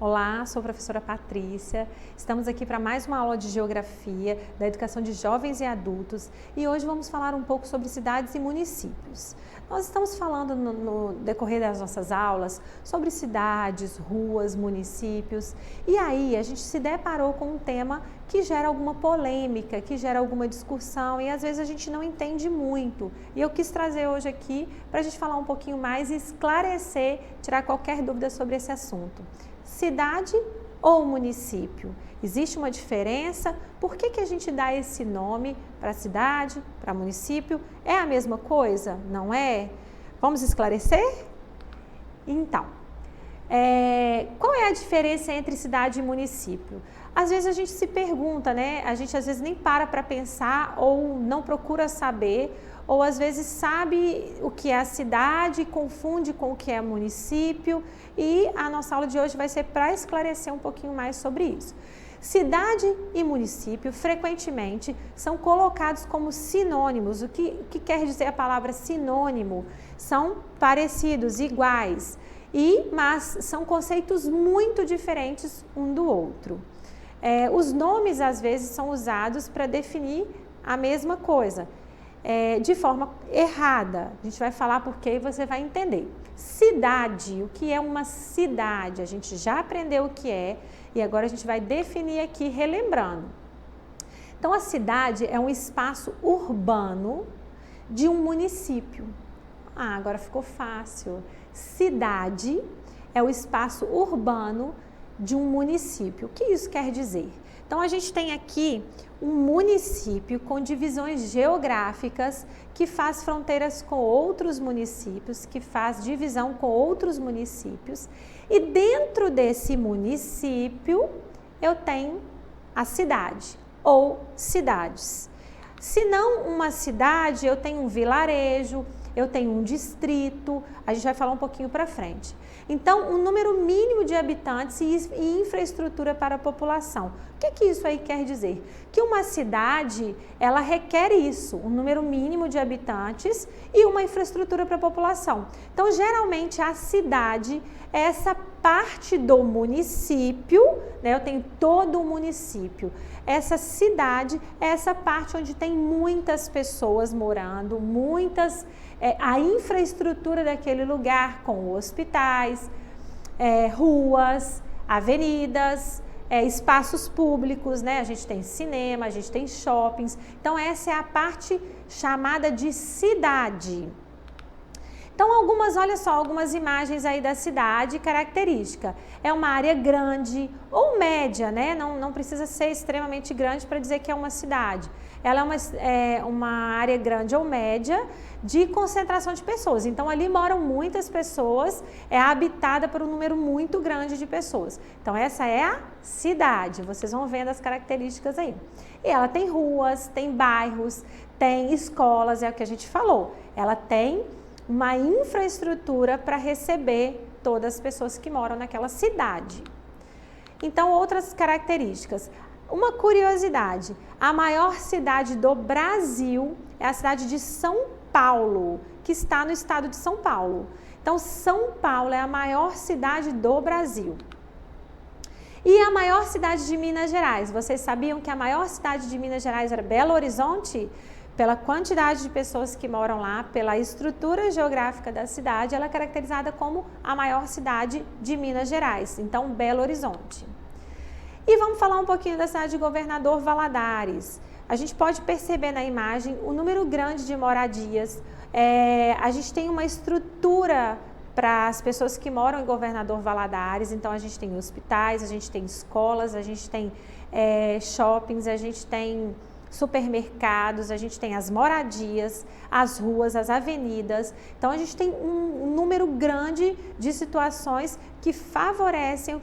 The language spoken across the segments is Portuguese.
Olá, sou a professora Patrícia. Estamos aqui para mais uma aula de Geografia da Educação de Jovens e Adultos e hoje vamos falar um pouco sobre cidades e municípios. Nós estamos falando no decorrer das nossas aulas sobre cidades, ruas, municípios e aí a gente se deparou com um tema que gera alguma polêmica, que gera alguma discussão e às vezes a gente não entende muito. E eu quis trazer hoje aqui para a gente falar um pouquinho mais e esclarecer, tirar qualquer dúvida sobre esse assunto. Cidade ou município? Existe uma diferença? Por que a gente dá esse nome para cidade, para município? É a mesma coisa? Não é? Vamos esclarecer? Então, qual é a diferença entre cidade e município? Às vezes a gente se pergunta, né? A gente às vezes nem para pensar ou não procura saber, ou às vezes sabe o que é a cidade, confunde com o que é município, e a nossa aula de hoje vai ser para esclarecer um pouquinho mais sobre isso. Cidade e município frequentemente são colocados como sinônimos. O que quer dizer a palavra sinônimo? São parecidos, iguais, mas são conceitos muito diferentes um do outro. Os nomes às vezes são usados para definir a mesma coisa. De forma errada. A gente vai falar por quê e você vai entender. Cidade, o que é uma cidade? A gente já aprendeu o que é e agora a gente vai definir aqui relembrando. Então, a cidade é um espaço urbano de um município. Agora ficou fácil. Cidade é o espaço urbano de um município. O que isso quer dizer? Então, a gente tem aqui um município com divisões geográficas que faz fronteiras com outros municípios, que faz divisão com outros municípios. E dentro desse município, eu tenho a cidade ou cidades. Se não uma cidade, eu tenho um vilarejo, eu tenho um distrito, a gente vai falar um pouquinho para frente. Então, um número mínimo de habitantes e infraestrutura para a população. O que isso aí quer dizer? Que uma cidade, ela requer isso, um número mínimo de habitantes e uma infraestrutura para a população. Então, geralmente, a cidade é essa parte do município, né? Eu tenho todo o município. Essa cidade é essa parte onde tem muitas pessoas morando, a infraestrutura daquele lugar com hospitais, ruas, avenidas, espaços públicos, né? A gente tem cinema, a gente tem shoppings. Então, essa é a parte chamada de cidade. Então, olha só, algumas imagens aí da cidade característica. É uma área grande ou média, né? Não precisa ser extremamente grande para dizer que é uma cidade. Ela é uma área grande ou média de concentração de pessoas. Então, ali moram muitas pessoas, é habitada por um número muito grande de pessoas. Então, essa é a cidade. Vocês vão vendo as características aí. E ela tem ruas, tem bairros, tem escolas, é o que a gente falou. Ela tem uma infraestrutura para receber todas as pessoas que moram naquela cidade. Então, outras características. Uma curiosidade, a maior cidade do Brasil é a cidade de São Paulo, que está no estado de São Paulo. Então, São Paulo é a maior cidade do Brasil. E a maior cidade de Minas Gerais, vocês sabiam que a maior cidade de Minas Gerais era Belo Horizonte? Pela quantidade de pessoas que moram lá, pela estrutura geográfica da cidade, ela é caracterizada como a maior cidade de Minas Gerais, então Belo Horizonte. E vamos falar um pouquinho da cidade de Governador Valadares. A gente pode perceber na imagem o número grande de moradias, a gente tem uma estrutura para as pessoas que moram em Governador Valadares, então a gente tem hospitais, a gente tem escolas, a gente tem shoppings, a gente tem supermercados, a gente tem as moradias, as ruas, as avenidas. Então, a gente tem um número grande de situações que favorecem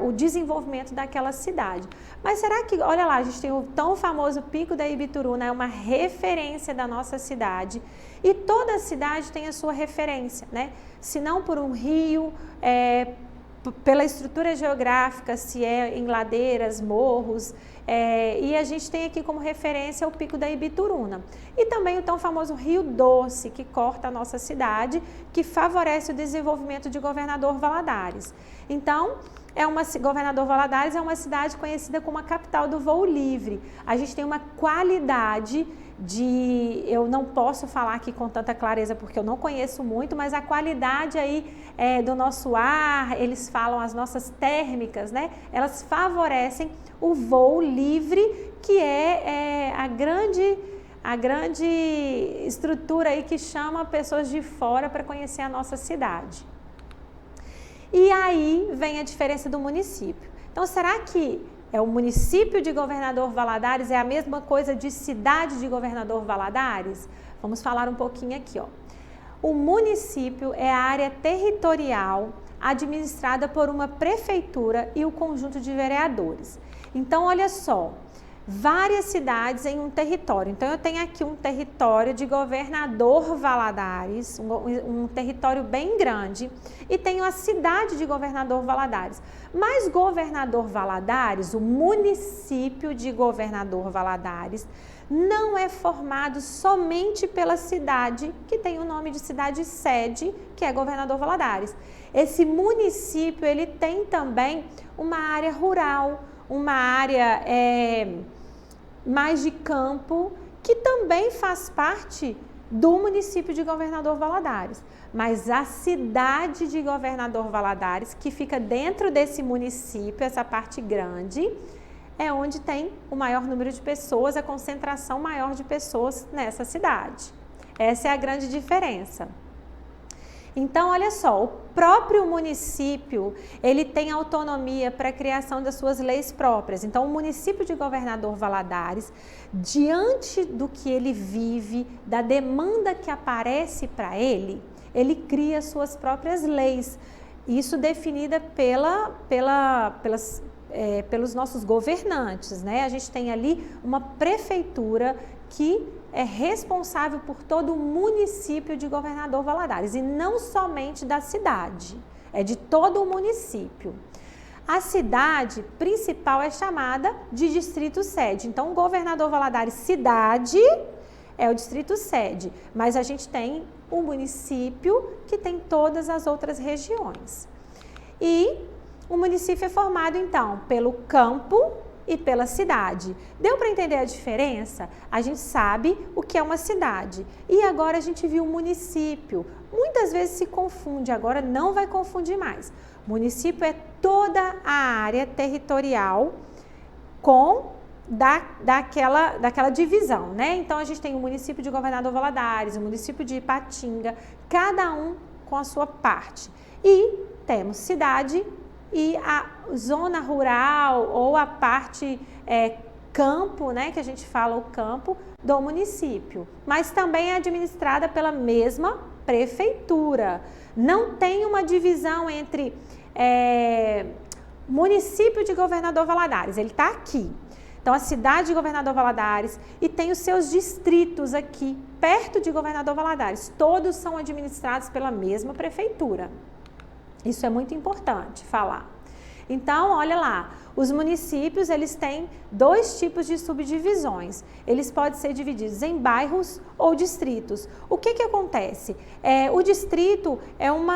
o desenvolvimento daquela cidade. Mas será que, olha lá, a gente tem o tão famoso Pico da Ibituruna, é uma referência da nossa cidade. E toda cidade tem a sua referência, né? Se não por um rio, pela estrutura geográfica, se é em ladeiras, morros, e a gente tem aqui como referência o Pico da Ibituruna. E também o tão famoso Rio Doce, que corta a nossa cidade, que favorece o desenvolvimento de Governador Valadares. Então, Governador Valadares é uma cidade conhecida como a capital do voo livre. A gente tem uma qualidade eu não posso falar aqui com tanta clareza porque eu não conheço muito, mas a qualidade aí do nosso ar, eles falam as nossas térmicas, né? Elas favorecem o voo livre, que é a grande estrutura aí que chama pessoas de fora para conhecer a nossa cidade. E aí vem a diferença do município. Então, será que o município de Governador Valadares é a mesma coisa de cidade de Governador Valadares? Vamos falar um pouquinho aqui, ó. O município é a área territorial administrada por uma prefeitura e o conjunto de vereadores. Então, olha só, várias cidades em um território. Então, eu tenho aqui um território de Governador Valadares, um território bem grande, e tenho a cidade de Governador Valadares. Mas Governador Valadares, o município de Governador Valadares, não é formado somente pela cidade, que tem o nome de cidade sede, que é Governador Valadares. Esse município, ele tem também uma área rural, uma área mais de campo, que também faz parte do município de Governador Valadares. Mas a cidade de Governador Valadares, que fica dentro desse município, essa parte grande, é onde tem o maior número de pessoas, a concentração maior de pessoas nessa cidade. Essa é a grande diferença. Então, olha só, o próprio município, ele tem autonomia para a criação das suas leis próprias. Então, o município de Governador Valadares, diante do que ele vive, da demanda que aparece para ele cria suas próprias leis. Isso definida pelos nossos governantes, né? A gente tem ali uma prefeitura que é responsável por todo o município de Governador Valadares e não somente da cidade, é de todo o município. A cidade principal é chamada de distrito sede. Então, Governador Valadares cidade é o distrito sede, mas a gente tem um município que tem todas as outras regiões. E o município é formado, então, pelo campo e pela cidade. Deu para entender a diferença? A gente sabe o que é uma cidade. E agora a gente viu o município. Muitas vezes se confunde, agora não vai confundir mais. Município é toda a área territorial daquela divisão, né? Então, a gente tem o município de Governador Valadares, o município de Ipatinga, cada um com a sua parte. E temos cidade e a zona rural ou a parte campo, né, que a gente fala o campo do município, mas também é administrada pela mesma prefeitura. Não tem uma divisão entre município de Governador Valadares, ele está aqui. Então, a cidade de Governador Valadares e tem os seus distritos aqui, perto de Governador Valadares. Todos são administrados pela mesma prefeitura. Isso é muito importante falar. Então, olha lá, os municípios, eles têm dois tipos de subdivisões. Eles podem ser divididos em bairros ou distritos. O que acontece? O distrito é um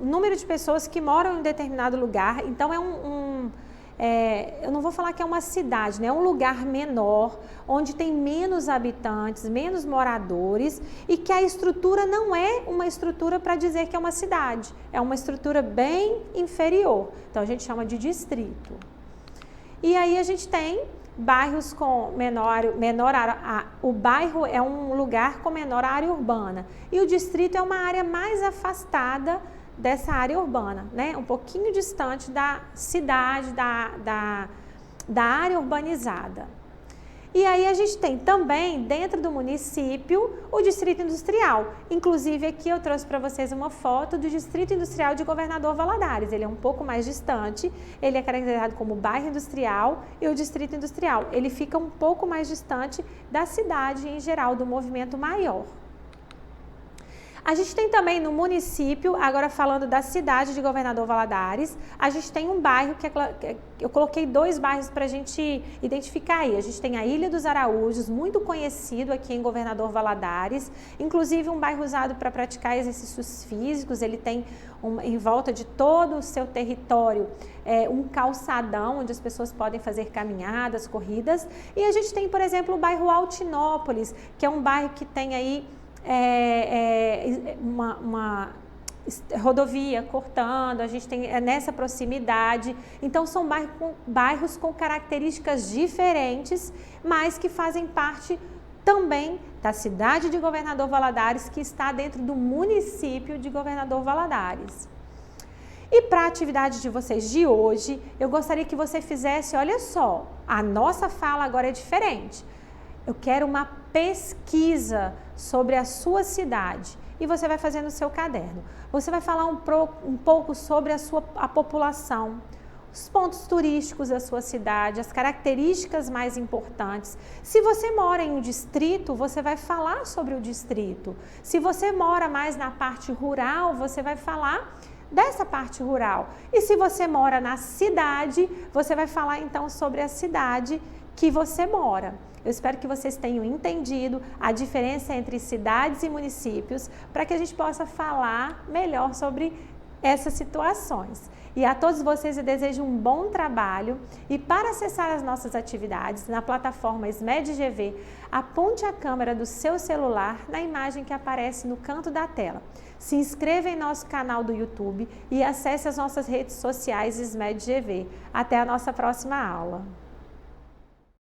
número de pessoas que moram em um determinado lugar, então eu não vou falar que é uma cidade, né? É um lugar menor, onde tem menos habitantes, menos moradores e que a estrutura não é uma estrutura para dizer que é uma cidade, é uma estrutura bem inferior, então a gente chama de distrito. E aí a gente tem bairros com o bairro é um lugar com menor área urbana e o distrito é uma área mais afastada dessa área urbana, né? Um pouquinho distante da cidade, da área urbanizada. E aí a gente tem também, dentro do município, o Distrito Industrial. Inclusive, aqui eu trouxe para vocês uma foto do Distrito Industrial de Governador Valadares. Ele é um pouco mais distante, ele é caracterizado como bairro industrial e o Distrito Industrial. Ele fica um pouco mais distante da cidade em geral, do movimento maior. A gente tem também no município, agora falando da cidade de Governador Valadares, a gente tem um bairro eu coloquei 2 bairros para a gente identificar aí. A gente tem a Ilha dos Araújos, muito conhecido aqui em Governador Valadares, inclusive um bairro usado para praticar exercícios físicos. Ele tem em volta de todo o seu território um calçadão onde as pessoas podem fazer caminhadas, corridas. E a gente tem, por exemplo, o bairro Altinópolis, que é um bairro que tem aí uma rodovia cortando, a gente tem nessa proximidade. Então são bairros com características diferentes, mas que fazem parte também da cidade de Governador Valadares, que está dentro do município de Governador Valadares. E para a atividade de vocês de hoje, eu gostaria que você fizesse, olha só, a nossa fala agora é diferente. Eu quero uma pesquisa sobre a sua cidade e você vai fazer no seu caderno. Você vai falar um pouco sobre a população, os pontos turísticos da sua cidade, as características mais importantes. Se você mora em um distrito, você vai falar sobre o distrito. Se você mora mais na parte rural, você vai falar dessa parte rural. E se você mora na cidade, você vai falar então sobre a cidade que você mora. Eu espero que vocês tenham entendido a diferença entre cidades e municípios para que a gente possa falar melhor sobre essas situações. E a todos vocês eu desejo um bom trabalho e para acessar as nossas atividades na plataforma SMED-GV, aponte a câmera do seu celular na imagem que aparece no canto da tela. Se inscreva em nosso canal do YouTube e acesse as nossas redes sociais SMED-GV. Até a nossa próxima aula.